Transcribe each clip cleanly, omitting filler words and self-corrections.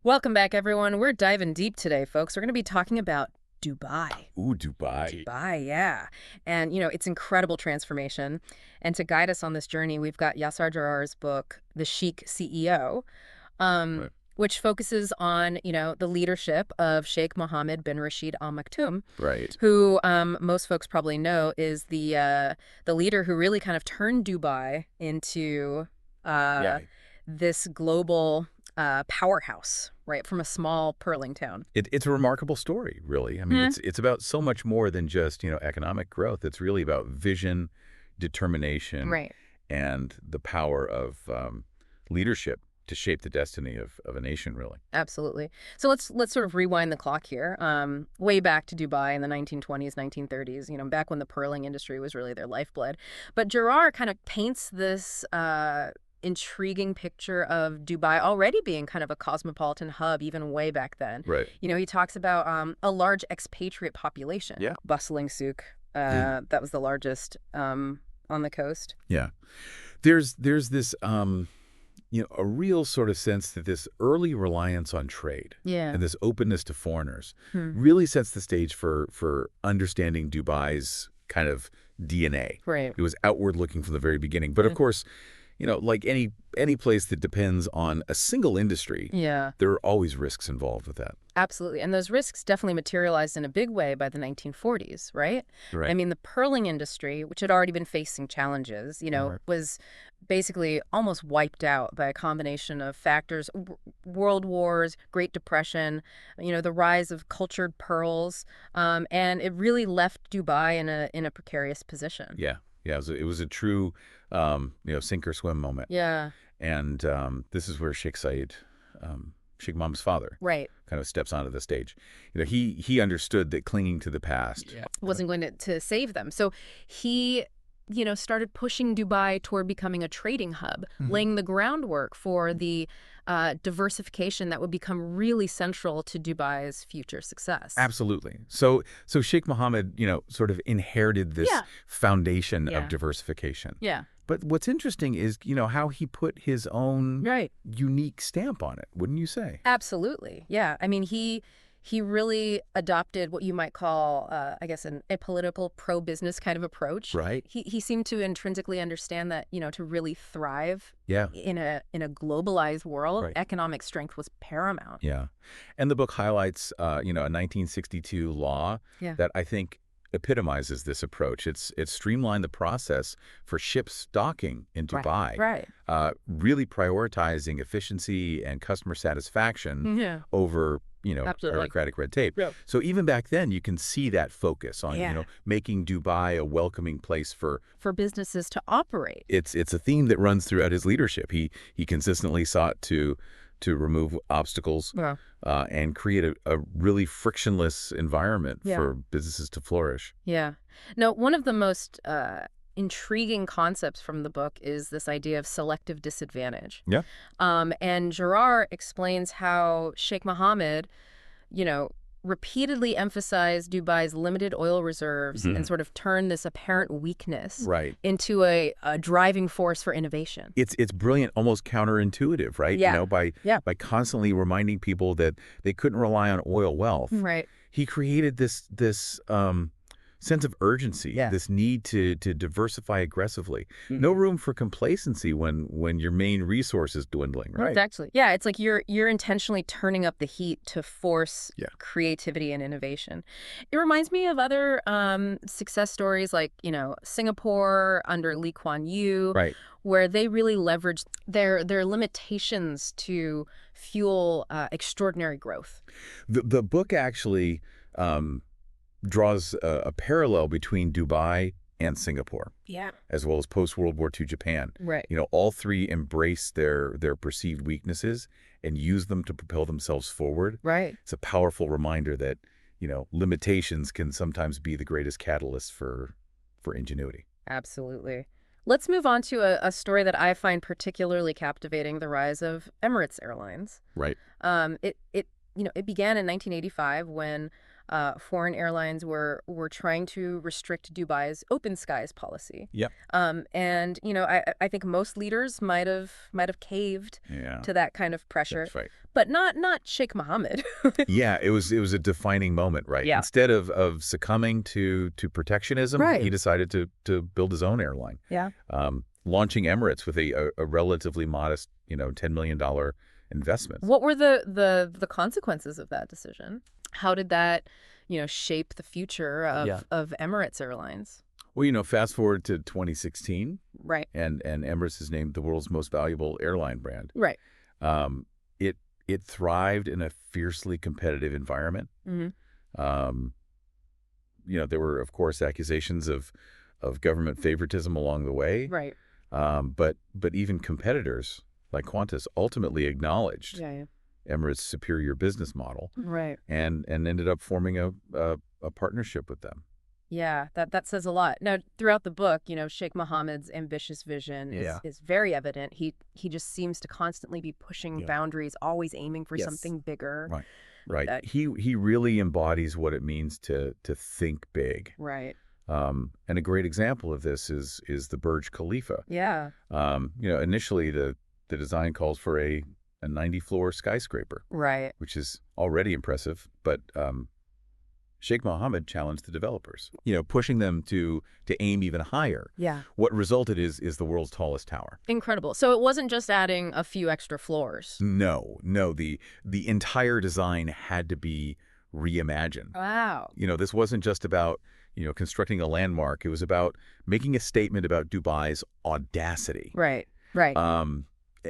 Welcome back, everyone. We're diving deep today, folks. We're going to be talking about Dubai. Ooh, Dubai. Dubai, yeah. And, it's incredible transformation. And to guide us on this journey, we've got Yasar Jarrar's book, The Sheikh CEO, Right. which focuses on, the leadership of Sheikh Mohammed bin Rashid Al Maktoum, Right. who most folks probably know is the leader who really kind of turned Dubai into Yeah. this global powerhouse, right, from a small pearling town. It's a remarkable story, really. I mean, Hmm. it's about so much more than just, economic growth. It's really about vision, determination, Right. and the power of leadership to shape the destiny of a nation, really. Absolutely. So let's sort of rewind the clock here, way back to Dubai in the 1920s, 1930s. Back when the pearling industry was really their lifeblood. But Jarrar kind of paints this intriguing picture of Dubai already being kind of a cosmopolitan hub, even way back then. Right. He talks about a large expatriate population, Yeah. bustling souk. That was the largest on the coast. Yeah. There's this a real sort of sense that this early reliance on trade Yeah. and this openness to foreigners Hmm. really sets the stage for understanding Dubai's kind of DNA. Right. It was outward looking from the very beginning. But of course, like any place that depends on a single industry, Yeah. there are always risks involved with that. Absolutely. And those risks definitely materialized in a big way by the 1940s, right? I Right. mean, the pearling industry, which had already been facing challenges, Right. was basically almost wiped out by a combination of factors, world wars, Great Depression, the rise of cultured pearls, and it really left Dubai in a precarious position. Yeah. Yeah. It was a true, sink or swim moment. Yeah, And this is where Sheikh Said, Sheikh Mohammed's father, right. kind of steps onto the stage. He understood that clinging to the past. Yeah. Wasn't going to save them. So he, started pushing Dubai toward becoming a trading hub, laying the groundwork for the diversification that would become really central to Dubai's future success. Absolutely. So Sheikh Mohammed, sort of inherited this Yeah. foundation Yeah. of diversification. Yeah. But what's interesting is, how he put his own Right. unique stamp on it, wouldn't you say? Absolutely. Yeah. I mean, he really adopted what you might call, I guess, an apolitical pro-business kind of approach. Right. He seemed to intrinsically understand that, to really thrive Yeah. in a globalized world, Right. economic strength was paramount. Yeah. And the book highlights, a 1962 law Yeah. that I think epitomizes this approach. It's streamlined the process for ships docking in Dubai, Right. really prioritizing efficiency and customer satisfaction Yeah. over, Absolutely. bureaucratic red tape. Yeah. So even back then, you can see that focus on, Yeah. making Dubai a welcoming place for. For businesses to operate. It's a theme that runs throughout his leadership. He consistently sought to remove obstacles Yeah. and create a really frictionless environment Yeah. for businesses to flourish. Yeah. Now, one of the most intriguing concepts from the book is this idea of selective disadvantage. Yeah. And Jarrar explains how Sheikh Mohammed, repeatedly emphasized Dubai's limited oil reserves and sort of turned this apparent weakness Right. into a driving force for innovation. It's brilliant, almost counterintuitive, right? Yeah. By Yeah. constantly reminding people that they couldn't rely on oil wealth. Right. He created this sense of urgency, Yeah. this need to diversify aggressively. No room for complacency when your main resource is dwindling, right? Exactly. Yeah, it's like you're intentionally turning up the heat to force Yeah. creativity and innovation. It reminds me of other success stories like, Singapore under Lee Kuan Yew, Right. where they really leveraged their limitations to fuel extraordinary growth. The book actually draws a parallel between Dubai and Singapore, Yeah. as well as post-World War II Japan. Right. All three embrace their perceived weaknesses and use them to propel themselves forward. Right. It's a powerful reminder that, limitations can sometimes be the greatest catalyst for ingenuity. Absolutely. Let's move on to a story that I find particularly captivating, the rise of Emirates Airlines. Right. It began in 1985 when foreign airlines were trying to restrict Dubai's open skies policy. Yep. And I think most leaders might have caved Yeah. to that kind of pressure, That's right. but not Sheikh Mohammed. Yeah, it was a defining moment, right? Yeah. Instead of succumbing to protectionism, Right. he decided to build his own airline. Yeah. Launching Emirates with a relatively modest, $10 million investment. What were the consequences of that decision? How did that, shape the future of Emirates Airlines? Well, fast forward to 2016, Right. and Emirates is named the world's most valuable airline brand. Right. Um, it thrived in a fiercely competitive environment. Mm-hmm. There were, of course, accusations of government favoritism along the way. Right. But even competitors like Qantas ultimately acknowledged Yeah. Emirates' superior business model Right. and ended up forming a partnership with them. Yeah, that says a lot. Now, throughout the book, Sheikh Mohammed's ambitious vision is very evident. He just seems to constantly be pushing boundaries, always aiming for something bigger. Right. Right. He really embodies what it means to think big. Right. And a great example of this is the Burj Khalifa. Yeah. Initially the design calls for a 90-floor skyscraper. Right. Which is already impressive, but Sheikh Mohammed challenged the developers, pushing them to aim even higher. Yeah. What resulted is the world's tallest tower. Incredible. So it wasn't just adding a few extra floors. No. The entire design had to be reimagined. Wow. This wasn't just about, constructing a landmark. It was about making a statement about Dubai's audacity. Right. Right.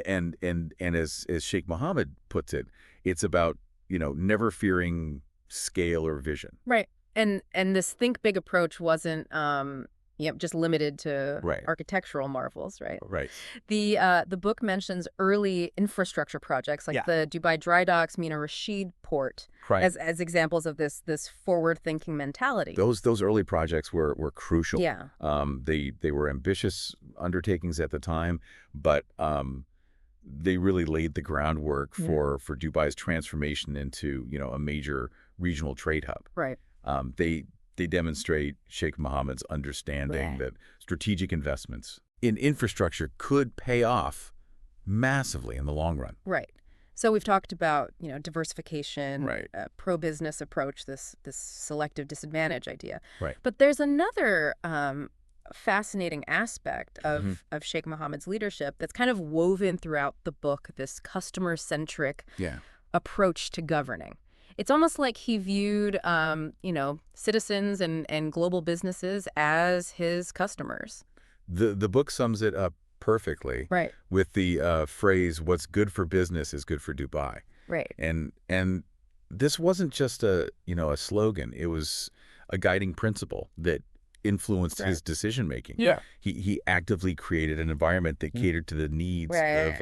And as Sheikh Mohammed puts it, it's about, never fearing scale or vision. Right. And this think big approach wasn't just limited to architectural marvels, right? Right. The book mentions early infrastructure projects like the Dubai Dry Docks, Mina Rashid port as examples of this forward-thinking mentality. Those early projects were crucial. Yeah. They were ambitious undertakings at the time, but they really laid the groundwork for Dubai's transformation into, a major regional trade hub. Right. They demonstrate Sheikh Mohammed's understanding that strategic investments in infrastructure could pay off massively in the long run. Right. So we've talked about, diversification, pro-business approach, this selective disadvantage idea. Right. But there's another fascinating aspect of Sheikh Mohammed's leadership that's kind of woven throughout the book, this customer-centric approach to governing. It's almost like he viewed, citizens and global businesses as his customers. The book sums it up perfectly with the phrase, "What's good for business is good for Dubai." Right. And this wasn't just a slogan. It was a guiding principle that influenced his decision-making. Yeah. He actively created an environment that catered to the needs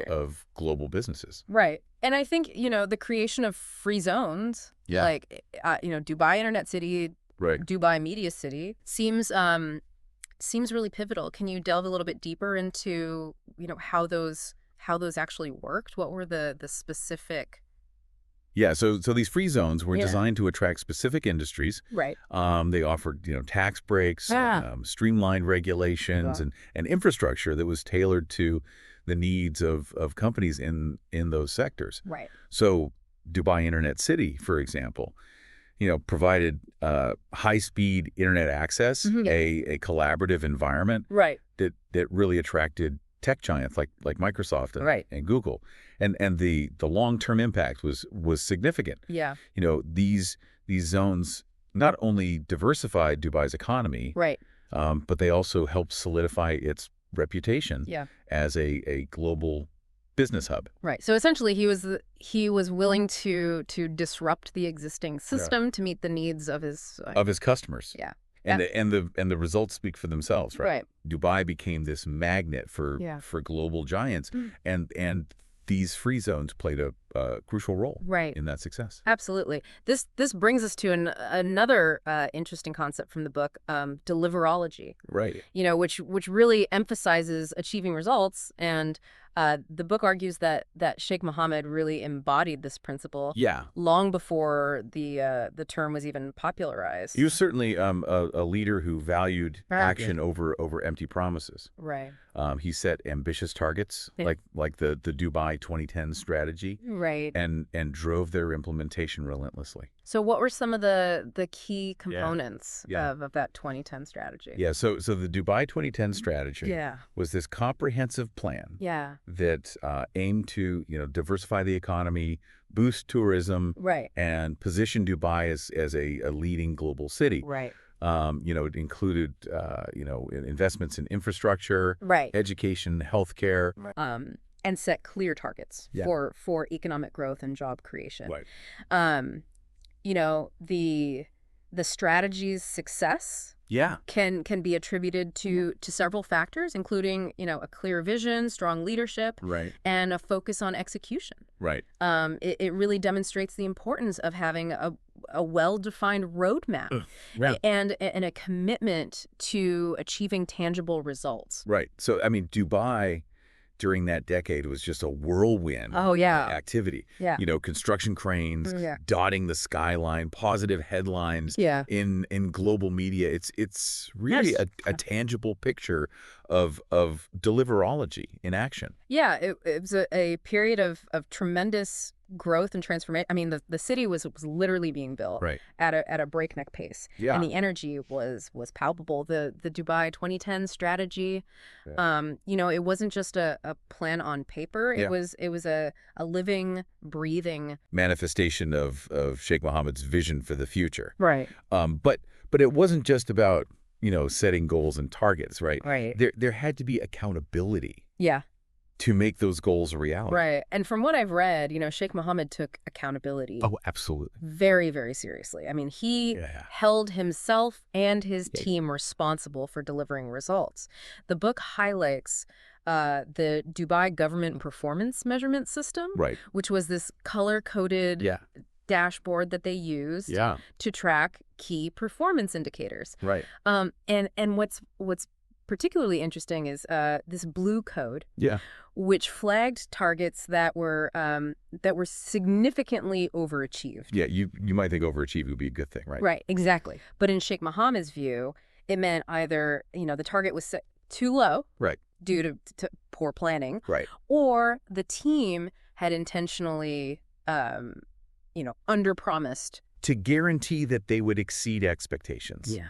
of global businesses. Right. And I think, the creation of free zones, like, Dubai Internet City, Dubai Media City, seems really pivotal. Can you delve a little bit deeper into, how those actually worked? What were the specific... Yeah, so these free zones were designed to attract specific industries. Right. They offered, tax breaks, streamlined regulations, and infrastructure that was tailored to the needs of companies in those sectors. Right. So Dubai Internet City, for example, provided high-speed internet access, a collaborative environment that really attracted tech giants like Microsoft and Google. And the long-term impact was significant. Yeah. These zones not only diversified Dubai's economy, but they also helped solidify its reputation as a global business hub. Right. So essentially he was willing to disrupt the existing system to meet the needs of his customers. Yeah. And the results speak for themselves, right? Dubai became this magnet for global giants, and these free zones played crucial role Right. in that success. Absolutely. This brings us to another interesting concept from the book, deliverology. Right. Which really emphasizes achieving results, and the book argues that Sheikh Mohammed really embodied this principle. Yeah. Long before the term was even popularized. He was certainly a leader who valued Right. action over empty promises. Right. He set ambitious targets, like the Dubai 2010 strategy, Right. and drove their implementation relentlessly. So what were some of the key components Yeah. of that 2010 strategy? Yeah, so the Dubai 2010 strategy was this comprehensive plan that aimed to diversify the economy, boost tourism, Right. and position Dubai as a leading global city. Right. It included investments in infrastructure, Right. education, healthcare. And set clear targets Yeah. for economic growth and job creation. Right. The strategy's success Yeah. can be attributed to several factors, including a clear vision, strong leadership, Right. and a focus on execution. Right. It really demonstrates the importance of having a well-defined roadmap and a commitment to achieving tangible results. Right. So, I mean, Dubai during that decade was just a whirlwind activity. Yeah. Construction cranes, dotting the skyline, positive headlines in global media. It's really a tangible picture of deliverology in action. Yeah, it was a period of tremendous growth and transformation. I mean, the city was literally being built at a breakneck pace. Yeah. And the energy was palpable. The Dubai 2010 strategy, it wasn't just a plan on paper. It was a living, breathing manifestation of Sheikh Mohammed's vision for the future. Right. But it wasn't just about, setting goals and targets, right? Right. There had to be accountability. Yeah. To make those goals a reality. Right. And from what I've read, Sheikh Mohammed took accountability. Oh, absolutely. Very, very seriously. I mean, he held himself and his team responsible for delivering results. The book highlights the Dubai government performance measurement system, which was this color-coded dashboard that they used to track key performance indicators. Right. And what's particularly interesting is this blue code, which flagged targets that were significantly overachieved. Yeah, you might think overachieve would be a good thing, right? Right, exactly. But in Sheikh Mohammed's view, it meant either the target was set too low, due to poor planning, or the team had intentionally underpromised to guarantee that they would exceed expectations. Yeah.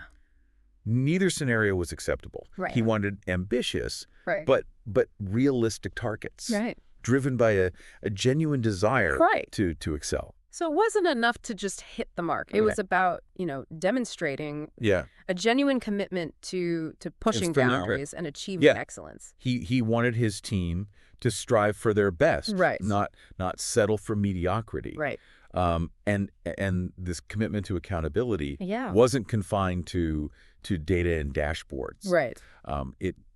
Neither scenario was acceptable. Right. He wanted ambitious, but realistic targets, driven by a genuine desire to excel. So it wasn't enough to just hit the mark. It was about, demonstrating a genuine commitment to pushing boundaries and achieving excellence. He wanted his team to strive for their best, not settle for mediocrity. Right. And this commitment to accountability wasn't confined to data and dashboards. Right.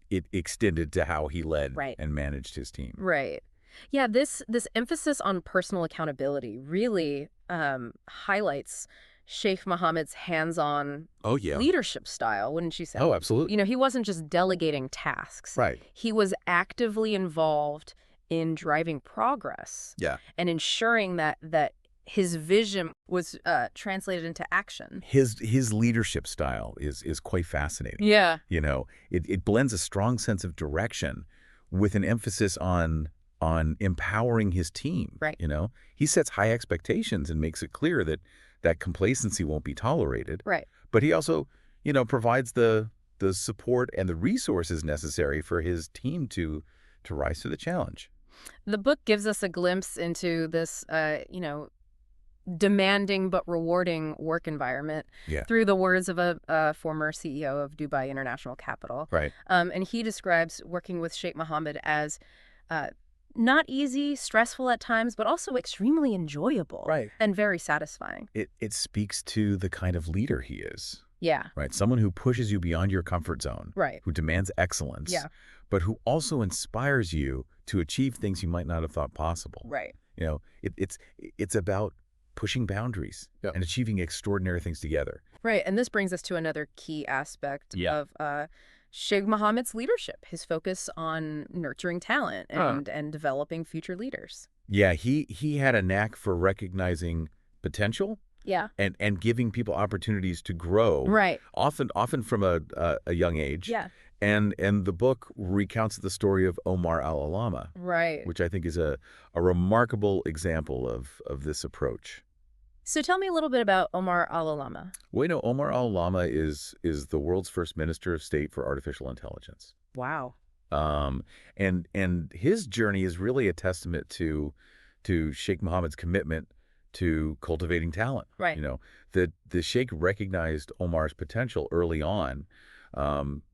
It extended to how he led and managed his team. Right. Yeah, this emphasis on personal accountability really highlights Sheikh Mohammed's hands-on leadership style, wouldn't you say? Oh, absolutely. He wasn't just delegating tasks. Right. He was actively involved in driving progress and ensuring that his vision was translated into action. His leadership style is quite fascinating. Yeah. It blends a strong sense of direction with an emphasis on empowering his team. Right. He sets high expectations and makes it clear that complacency won't be tolerated. Right. But he also, provides the support and the resources necessary for his team to rise to the challenge. The book gives us a glimpse into this, demanding but rewarding work environment through the words of a former CEO of Dubai International Capital. Right. And he describes working with Sheikh Mohammed as not easy, stressful at times, but also extremely enjoyable and very satisfying. It speaks to the kind of leader he is. Yeah. Right. Someone who pushes you beyond your comfort zone. Right. Who demands excellence. Yeah. But who also inspires you to achieve things you might not have thought possible. Right. It's about pushing boundaries and achieving extraordinary things together. Right, and this brings us to another key aspect of Sheikh Mohammed's leadership, his focus on nurturing talent and developing future leaders. Yeah, he had a knack for recognizing potential Yeah. and giving people opportunities to grow. Right. Often from a young age. Yeah. And the book recounts the story of Omar al-Allama. Right. Which I think is a remarkable example of this approach. So tell me a little bit about Omar al-Allama. Well, Omar al-Allama is the world's first minister of state for artificial intelligence. Wow. And his journey is really a testament to Sheikh Mohammed's commitment to cultivating talent. Right. The Sheikh recognized Omar's potential early on,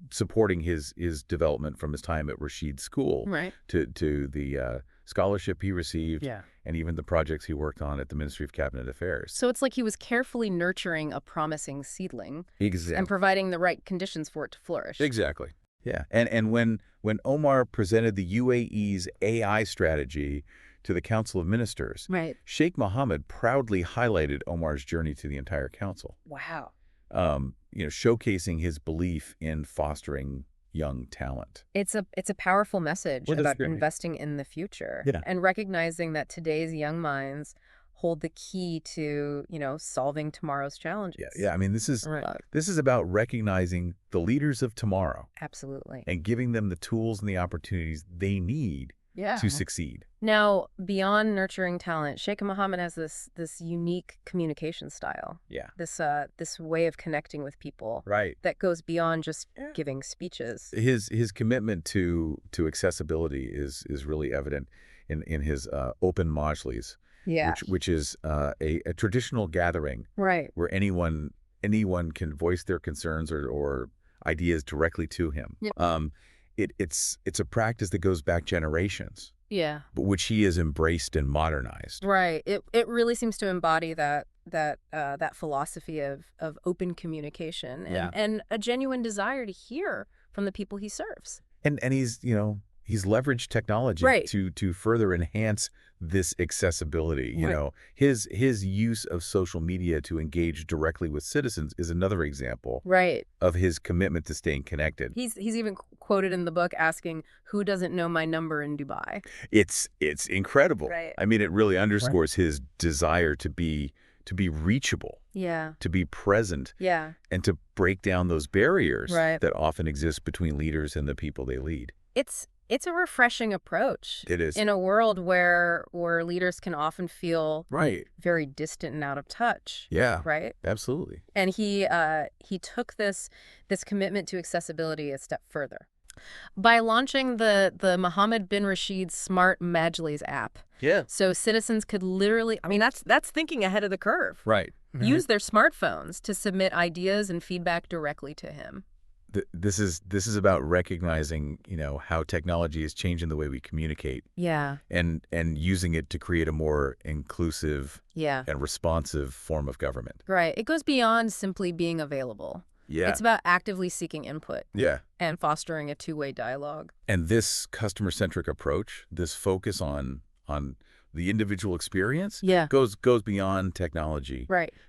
supporting his development from his time at Rashid School to the scholarship he received, and even the projects he worked on at the Ministry of Cabinet Affairs. So it's like he was carefully nurturing a promising seedling and providing the right conditions for it to flourish. Exactly. Yeah. And when Omar presented the UAE's AI strategy to the Council of Ministers, Sheikh Mohammed proudly highlighted Omar's journey to the entire council. Wow. Showcasing his belief in fostering young talent. It's a powerful message about investing in the future and recognizing that today's young minds hold the key to, solving tomorrow's challenges. Yeah. I mean, this is about recognizing the leaders of tomorrow. Absolutely. And giving them the tools and the opportunities they need to succeed. Now, beyond nurturing talent, Sheikh Mohammed has this unique communication style. Yeah. This way of connecting with people. Right. That goes beyond just giving speeches. His commitment to accessibility is really evident in his open majlis. Yeah. Which is a traditional gathering where anyone can voice their concerns or ideas directly to him. Yeah. It's a practice that goes back generations. Yeah. But which he has embraced and modernized. Right. It really seems to embody that philosophy of open communication and a genuine desire to hear from the people he serves. And he's leveraged technology to further enhance this accessibility. His use of social media to engage directly with citizens is another example of his commitment to staying connected. He's even quoted in the book asking, "Who doesn't know my number in Dubai?" It's incredible. Right. I mean, it really underscores his desire to be reachable. Yeah. To be present. Yeah. And to break down those barriers that often exist between leaders and the people they lead. It's a refreshing approach. It is. In a world where leaders can often feel very distant and out of touch. Yeah. Right? Absolutely. And he took this commitment to accessibility a step further by launching the Mohammed bin Rashid Smart Majlis app. Yeah. So citizens could literally, that's thinking ahead of the curve. Right. Use their smartphones to submit ideas and feedback directly to him. This is about recognizing, how technology is changing the way we communicate. Yeah. And using it to create a more inclusive and responsive form of government. Right. It goes beyond simply being available. Yeah. It's about actively seeking input. Yeah. And fostering a two-way dialogue. And this customer-centric approach, this focus on the individual experience goes beyond technology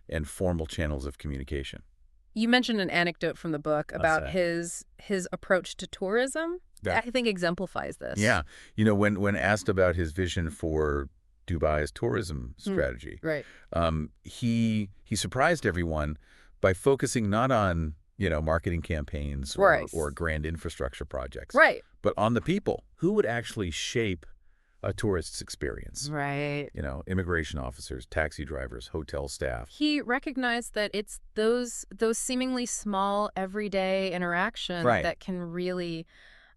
and formal channels of communication. You mentioned an anecdote from the book about his approach to tourism. I think exemplifies this. Yeah. When asked about his vision for Dubai's tourism strategy, he surprised everyone by focusing not on, marketing campaigns or grand infrastructure projects, but on the people who would actually shape a tourist's experience. Right. Immigration officers, taxi drivers, hotel staff. He recognized that it's those seemingly small everyday interactions that can really,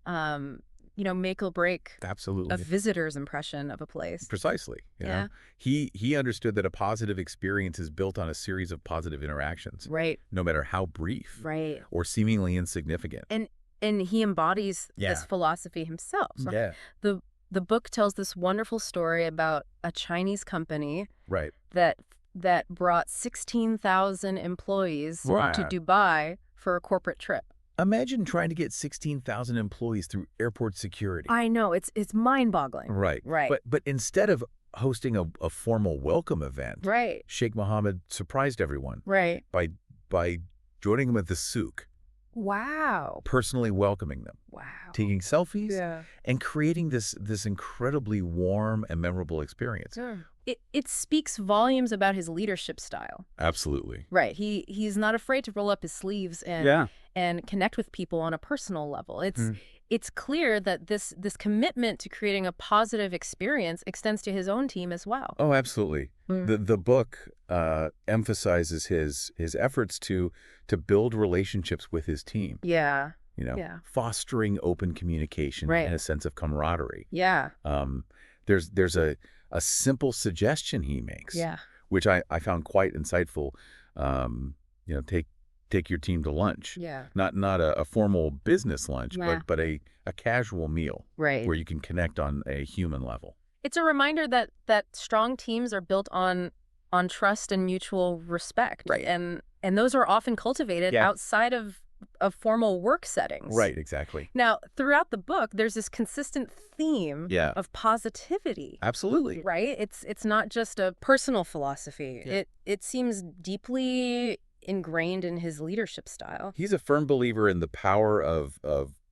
make or break a visitor's impression of a place. Precisely. You know? He understood that a positive experience is built on a series of positive interactions. Right. No matter how brief. Right. Or seemingly insignificant. And he embodies this philosophy himself. Yeah. The book tells this wonderful story about a Chinese company that brought 16,000 employees to Dubai for a corporate trip. Imagine trying to get 16,000 employees through airport security. I know, it's mind-boggling. Right. But instead of hosting a formal welcome event. Right. Sheikh Mohammed surprised everyone Right. by joining them at the souk. Wow. Personally welcoming them. Wow. Taking selfies. Yeah. And creating this incredibly warm and memorable experience. Yeah. It speaks volumes about his leadership style. Absolutely. Right. He's not afraid to roll up his sleeves and connect with people on a personal level. It's clear that this commitment to creating a positive experience extends to his own team as well. Oh, absolutely. The book emphasizes his efforts to build relationships with his team. Yeah. Fostering open communication and a sense of camaraderie. Yeah. There's a simple suggestion he makes, which I found quite insightful. Take your team to lunch. Yeah. Not a formal business lunch, but a casual meal where you can connect on a human level. It's a reminder that strong teams are built on trust and mutual respect. Right. And those are often cultivated outside of formal work settings. Right, exactly. Now, throughout the book, there's this consistent theme of positivity. Absolutely. Right? It's not just a personal philosophy. Yeah. It seems deeply ingrained in his leadership style. He's a firm believer in the power of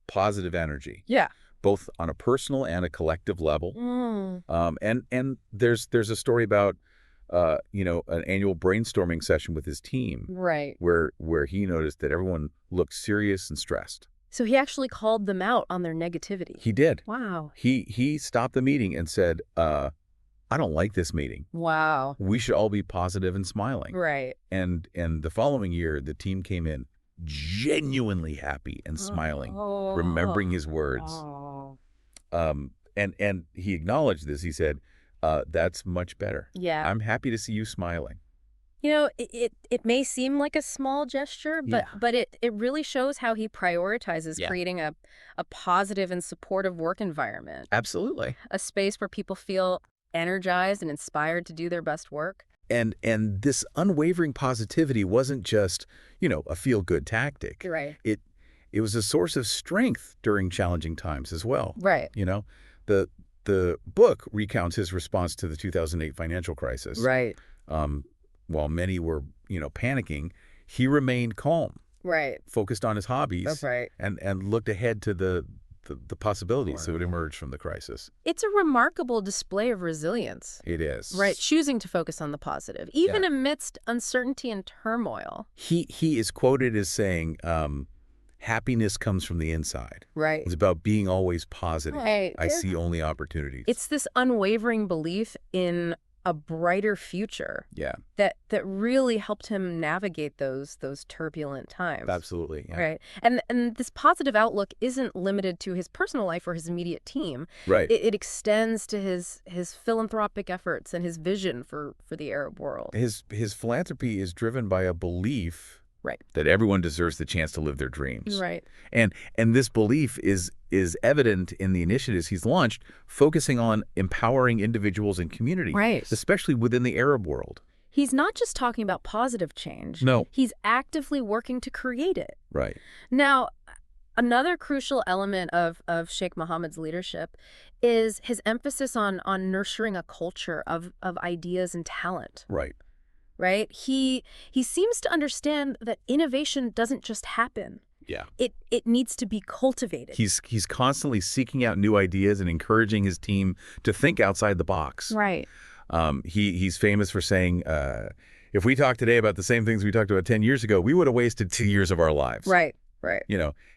positive energy. Yeah. Both on a personal and a collective level. And there's a story about an annual brainstorming session with his team. Right. Where he noticed that everyone looked serious and stressed. So he actually called them out on their negativity. He did. Wow. He stopped the meeting and said, I don't like this meeting. Wow. We should all be positive and smiling. Right. And the following year, the team came in genuinely happy and smiling, remembering his words. And he acknowledged this. He said, that's much better. Yeah. I'm happy to see you smiling. It may seem like a small gesture, but it really shows how he prioritizes creating a positive and supportive work environment. Absolutely. A space where people feel energized and inspired to do their best work. And this unwavering positivity wasn't just, a feel-good tactic. Right. It was a source of strength during challenging times as well. Right. The book recounts his response to the 2008 financial crisis. Right. While many were, panicking, he remained calm. Right. Focused on his hobbies. That's right. And looked ahead to the possibilities that would emerge from the crisis. It's a remarkable display of resilience. It is. Right, choosing to focus on the positive, even amidst uncertainty and turmoil. He is quoted as saying, happiness comes from the inside. Right. It's about being always positive. Right. I see only opportunities. It's this unwavering belief in a brighter future. Yeah. That really helped him navigate those turbulent times. Absolutely. Yeah. Right. And this positive outlook isn't limited to his personal life or his immediate team. Right. It extends to his philanthropic efforts and his vision for the Arab world. His philanthropy is driven by a belief that Right. everyone deserves the chance to live their dreams. Right. And this belief is evident in the initiatives he's launched, focusing on empowering individuals and communities, Right. especially within the Arab world. He's not just talking about positive change. No. He's actively working to create it. Right. Now, another crucial element of Sheikh Mohammed's leadership is his emphasis on nurturing a culture of ideas and talent. Right. Right? He seems to understand that innovation doesn't just happen. Yeah. It needs to be cultivated. He's constantly seeking out new ideas and encouraging his team to think outside the box. Right. He's famous for saying, if we talked today about the same things we talked about 10 years ago, we would have wasted 2 years of our lives. Right. Right.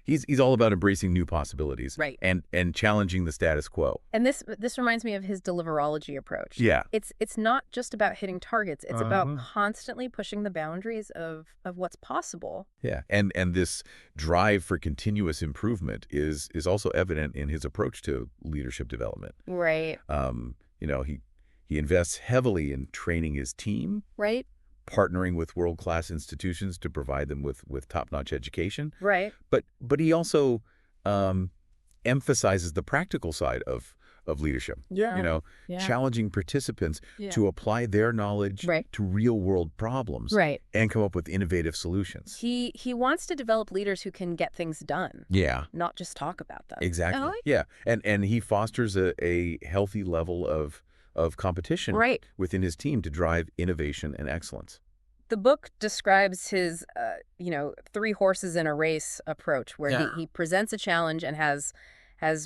He's all about embracing new possibilities. Right. And challenging the status quo. And this reminds me of his deliverology approach. Yeah. It's not just about hitting targets. It's about constantly pushing the boundaries of what's possible. Yeah. And this drive for continuous improvement is also evident in his approach to leadership development. Right. He invests heavily in training his team. Right. Partnering with world-class institutions to provide them with top-notch education. Right. But he also emphasizes the practical side of leadership. Yeah. Challenging participants to apply their knowledge to real-world problems. Right. And come up with innovative solutions. He wants to develop leaders who can get things done. Yeah. Not just talk about them. Exactly. Oh, Yeah. And he fosters a healthy level of of competition within his team to drive innovation and excellence. The book describes his, three horses in a race approach, where he presents a challenge and has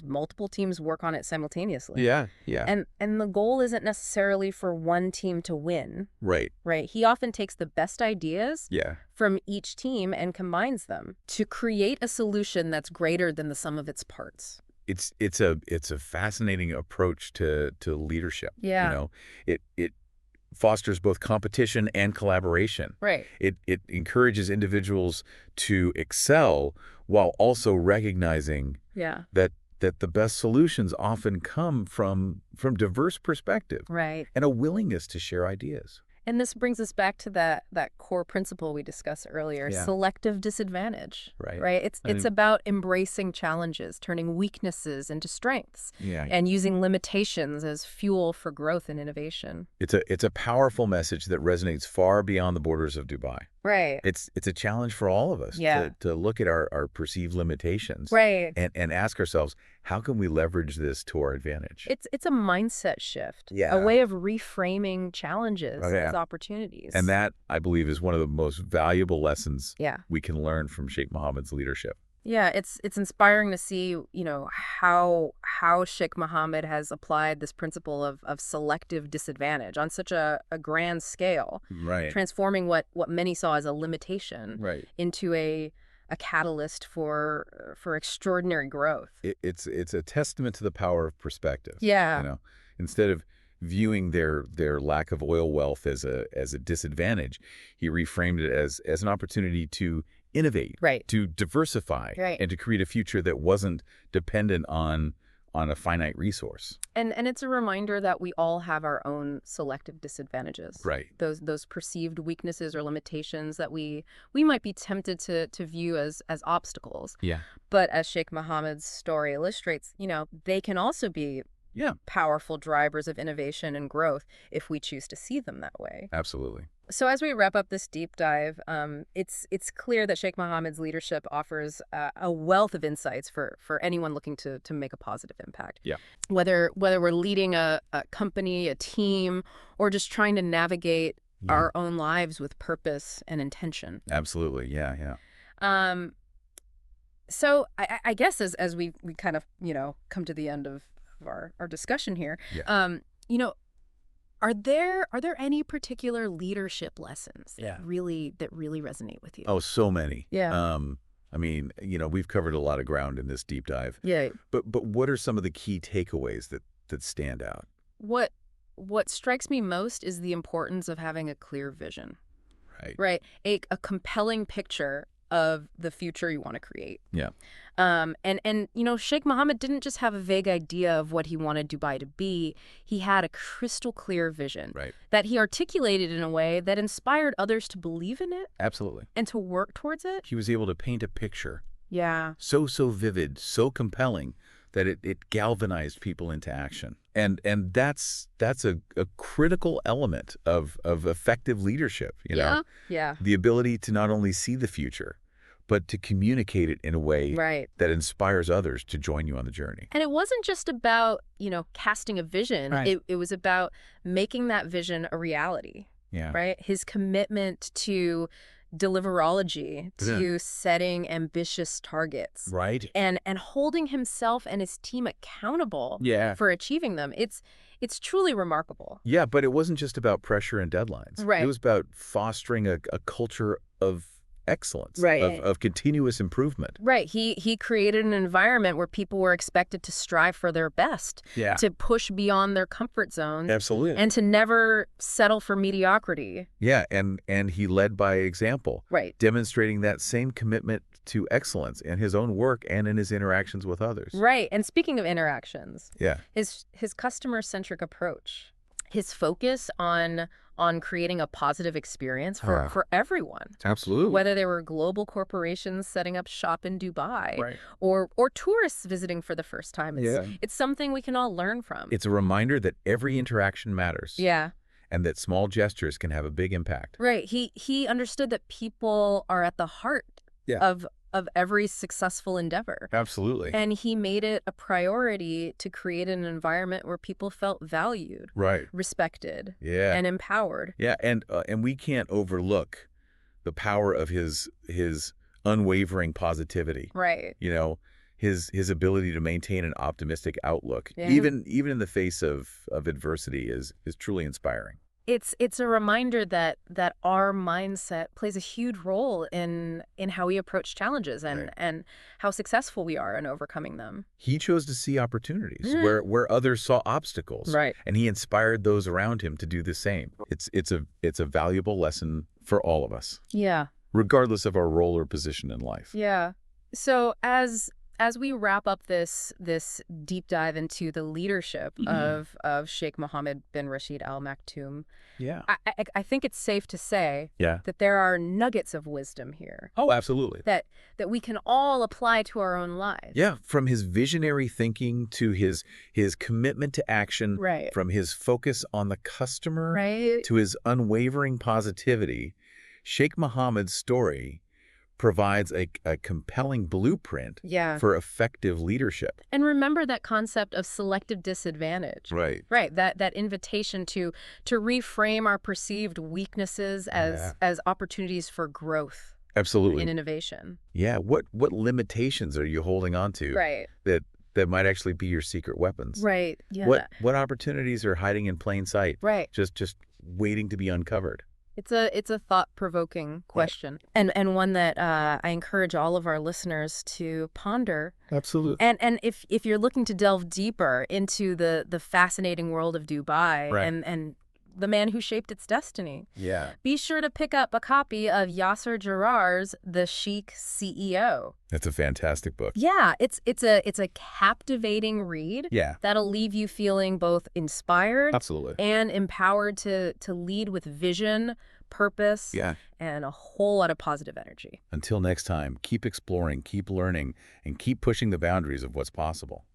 multiple teams work on it simultaneously. Yeah. And the goal isn't necessarily for one team to win. Right. He often takes the best ideas Yeah. from each team and combines them to create a solution that's greater than the sum of its parts. It's a fascinating approach to leadership. Yeah. It fosters both competition and collaboration. Right. It encourages individuals to excel while also recognizing that the best solutions often come from diverse perspective. Right. And a willingness to share ideas. And this brings us back to that core principle we discussed earlier, selective disadvantage. Right. It's about embracing challenges, turning weaknesses into strengths, and using limitations as fuel for growth and innovation. It's a powerful message that resonates far beyond the borders of Dubai. Right. It's a challenge for all of us to look at our perceived limitations and ask ourselves, how can we leverage this to our advantage? It's a mindset shift, a way of reframing challenges as opportunities. And that, I believe, is one of the most valuable lessons we can learn from Sheikh Mohammed's leadership. Yeah, it's inspiring to see, how Sheikh Mohammed has applied this principle of selective disadvantage on such a grand scale, transforming what many saw as a limitation into a catalyst for extraordinary growth. It's a testament to the power of perspective. Yeah. Instead of viewing their lack of oil wealth as a disadvantage, he reframed it as an opportunity to innovate, to diversify, and to create a future that wasn't dependent on a finite resource. And it's a reminder that we all have our own selective disadvantages. Those perceived weaknesses or limitations that we might be tempted to view as obstacles. But as Sheikh Mohammed's story illustrates, they can also be powerful drivers of innovation and growth if we choose to see them that way. Absolutely. So as we wrap up this deep dive, it's clear that Sheikh Mohammed's leadership offers a wealth of insights for anyone looking to make a positive impact. Whether we're leading a company, a team, or just trying to navigate our own lives with purpose and intention. Absolutely. Yeah. So I guess as we kind of come to the end of our discussion here, Are there any particular leadership lessons that really resonate with you? Oh, so many. Yeah. I mean, we've covered a lot of ground in this deep dive. Yeah. But what are some of the key takeaways that stand out? What strikes me most is the importance of having a clear vision. Right. A compelling picture of the future you want to create. Yeah. And Sheikh Mohammed didn't just have a vague idea of what he wanted Dubai to be. He had a crystal clear vision that he articulated in a way that inspired others to believe in it. Absolutely. And to work towards it. He was able to paint a picture. Yeah. So vivid, so compelling that it galvanized people into action. And that's a critical element of effective leadership, Yeah. The ability to not only see the future, but to communicate it in a way that inspires others to join you on the journey. And it wasn't just about, casting a vision. It was about making that vision a reality. Yeah. Right? His commitment to deliverology, to setting ambitious targets. Right. And holding himself and his team accountable for achieving them. It's truly remarkable. Yeah, but it wasn't just about pressure and deadlines. Right. It was about fostering a culture of excellence, of continuous improvement. Right. He created an environment where people were expected to strive for their best, to push beyond their comfort zones. Absolutely. And to never settle for mediocrity. Yeah, and he led by example. Right. Demonstrating that same commitment to excellence in his own work and in his interactions with others. Right. And speaking of interactions, his customer-centric approach, his focus on creating a positive experience for everyone. Absolutely. Whether they were global corporations setting up shop in Dubai or tourists visiting for the first time. It's something we can all learn from. It's a reminder that every interaction matters. Yeah. And that small gestures can have a big impact. Right. He understood that people are at the heart of every successful endeavor. Absolutely. And he made it a priority to create an environment where people felt valued, right, respected, yeah, and empowered. Yeah, and we can't overlook the power of his unwavering positivity. Right. You know, his ability to maintain an optimistic outlook, Yeah. even in the face of adversity, is truly inspiring. It's a reminder that our mindset plays a huge role in how we approach challenges and Right. and how successful we are in overcoming them. He chose to see opportunities where others saw obstacles, Right. and he inspired those around him to do the same. It's a valuable lesson for all of us, Yeah. regardless of our role or position in life. Yeah. So as we wrap up this deep dive into the leadership of Sheikh Mohammed bin Rashid Al Maktoum, Yeah. I think it's safe to say Yeah. that there are nuggets of wisdom here Oh, absolutely. that we can all apply to our own lives. Yeah, from his visionary thinking to his commitment to action, Right. from his focus on the customer Right. to his unwavering positivity, Sheikh Mohammed's story provides a compelling blueprint Yeah. for effective leadership. And remember that concept of selective disadvantage. Right. Right. That invitation to reframe our perceived weaknesses as opportunities for growth Absolutely. and innovation. Yeah. What limitations are you holding on to Right. that might actually be your secret weapons? Right. Yeah. What opportunities are hiding in plain sight? Right. Just waiting to be uncovered. It's a thought-provoking question, and one that I encourage all of our listeners to ponder. Absolutely. And if you're looking to delve deeper into the fascinating world of Dubai Right. and the man who shaped its destiny, Yeah. be sure to pick up a copy of Yasar Jarrar's The Sheikh CEO. That's a fantastic book. Yeah, it's a captivating read. Yeah. That'll leave you feeling both inspired Absolutely. and empowered to lead with vision, purpose, Yeah. and a whole lot of positive energy. Until next time, keep exploring, keep learning, and keep pushing the boundaries of what's possible.